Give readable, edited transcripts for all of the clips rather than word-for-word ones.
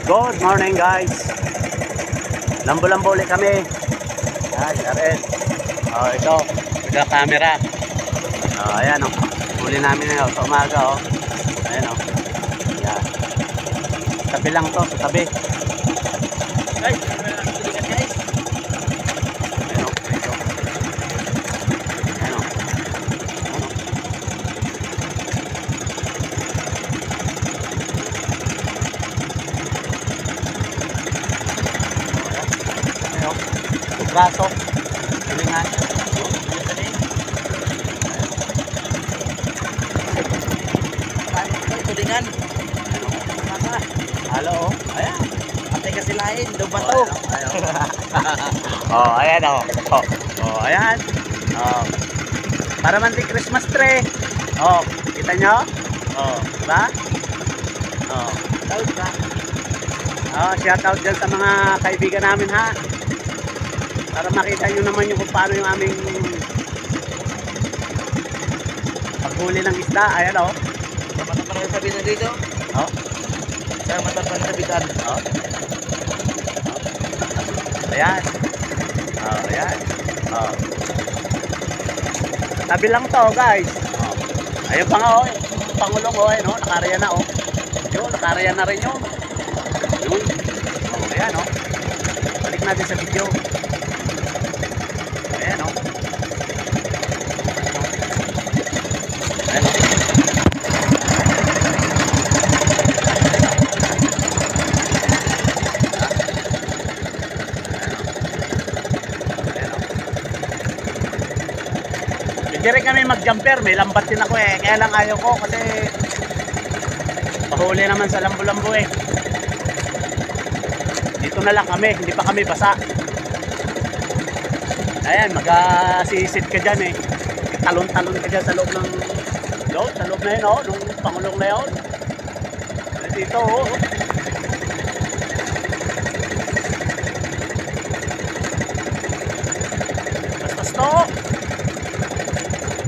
Good morning guys. Lambo-lambo ulit kami. Yan, Jared. Oh, ito. Ito camera. Oh, ayan oh. Huli namin na sa umaga oh. Ayan oh. Yan. Tabi lang to, sa tabi. Guys, tulingan guys. Ayan oh, ito. Ayan oh. Ayan oh. Braso. Tulingan. Tulingan. Halo oh. Ayan. Patay kasi lain, daw ba to? Oh, ayan oh. Oh, oh ayan. Oh. Para man di Christmas tree. Oh, kita nyo? Oh, diba? Oh. Daw ba? Oh, shout out dyan sa mga kaibigan namin ha. Para makita nyo naman yung kung paano yung aming paghuli ng isda. Ayan oh. Mata pa rin sabitan dito. Oh. Sa mata pa rin sabitan. Oh. Ayan. Oh, ayan. Oh. Tabi lang to, guys. Oh. Ayun pa nga oh. Pangulong oh, no, nakaraya na oh. Yun, nakaraya na rin yun. Yun. Oh, ayan oh. Balik natin sa video. Ayan oh. Ayan oh. Hindi rin kami mag-jumper, may lambat din ako eh. Kaya lang ayaw ko kasi pahuli naman sa lambo-lambo eh. Dito na lang kami, hindi pa kami basa. Ayan, mag-sisit ka dyan eh. Talon-talon ka dyan sa loob ng doon, sa loob na yun oh, nung pangulong na yun. Dito oh. Bastos to.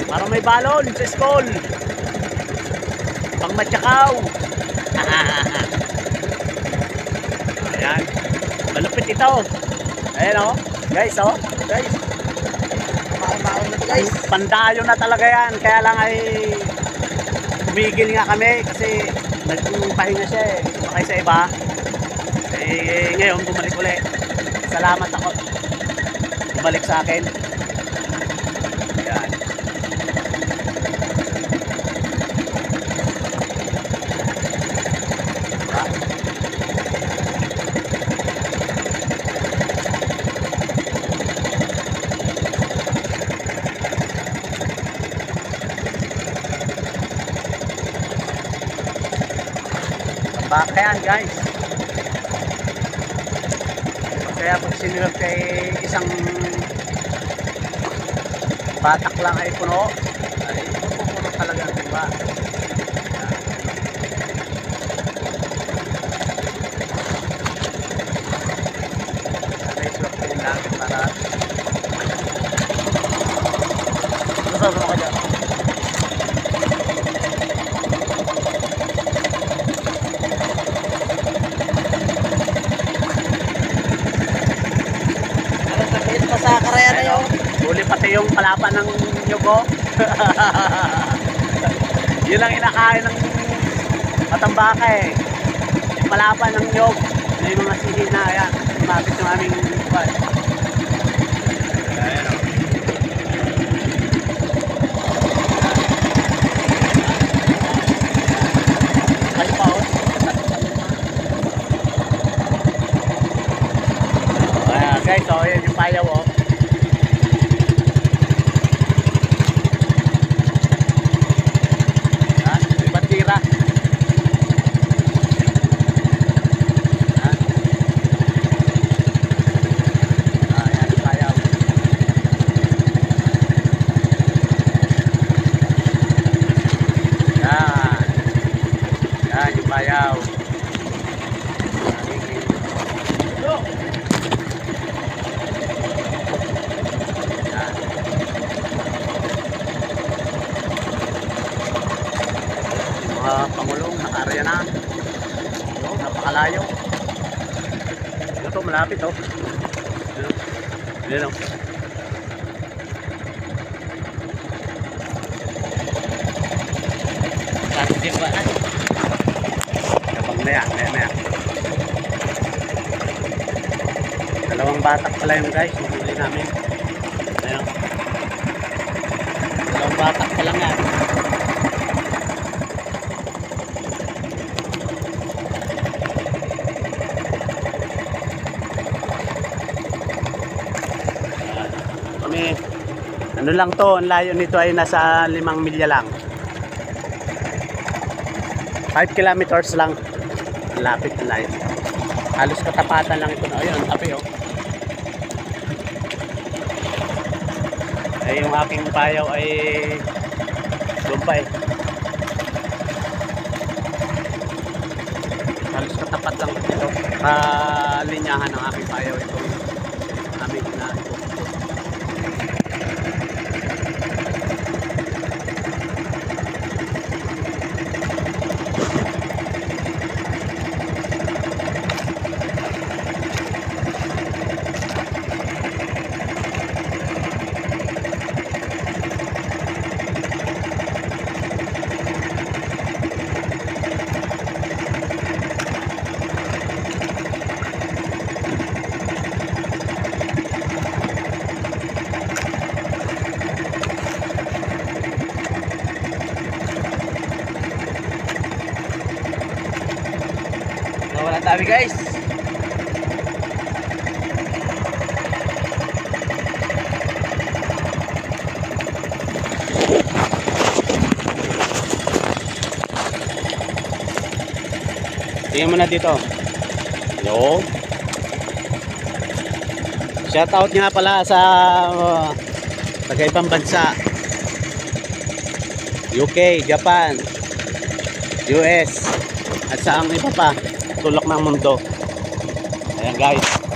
Parang may balon sa school. Pang matsakaw. Ayan. Malupit ito. Ayan o. Guys o. Guys. Maon na to guys. Pandayo na talaga yan. Kaya lang ay tumigil nga kami kasi nagpahinga siya eh. Sumakay sa iba. Eh ngayon bumalik ulit. Salamat ako. Bumalik sa akin. Ayan. Baka yan guys. Kaya pag sinilog kay isang batak lang ay puno, ay puno talaga, diba? May swak din namin para nasama ka dyan. Sa karaya na yun. Huli pati yung palaban ng nyugo. Yun ang inakain ng matambaka eh. Yung palaban ng nyug. May mga sihi na ayan. Lumapit yung aming buwan. Ayan o. Ay pa o. Ayan guys o. Ayan yung payaw o. Bayaw. Mga pangulong, nakaarya na. Napakalayo. malapit oh. Ayan oh. Kasi ba na? Kapag maya. Dalawang batak pala yun guys, huli namin. Ayan. Dalawang batak pa lang yan. Kami, ano lang to, ang layo nito ay nasa 5 milya lang. 5 kilometers lang. Lapit na layo. Halos katapatan lang ito na. Ayun, tabi oh. Ay, yung aking payaw ay doon pa eh. Halos katapat lang ito. Kalinyahan ng aking payaw ito. Aming na ito. Nawala tayo guys. Tingnan mo na dito. Yo. Shout out nga pala sa taga-ibang bansa. UK, Japan, US, at sa ang iba pa, tulok ng mundo. Ayan guys.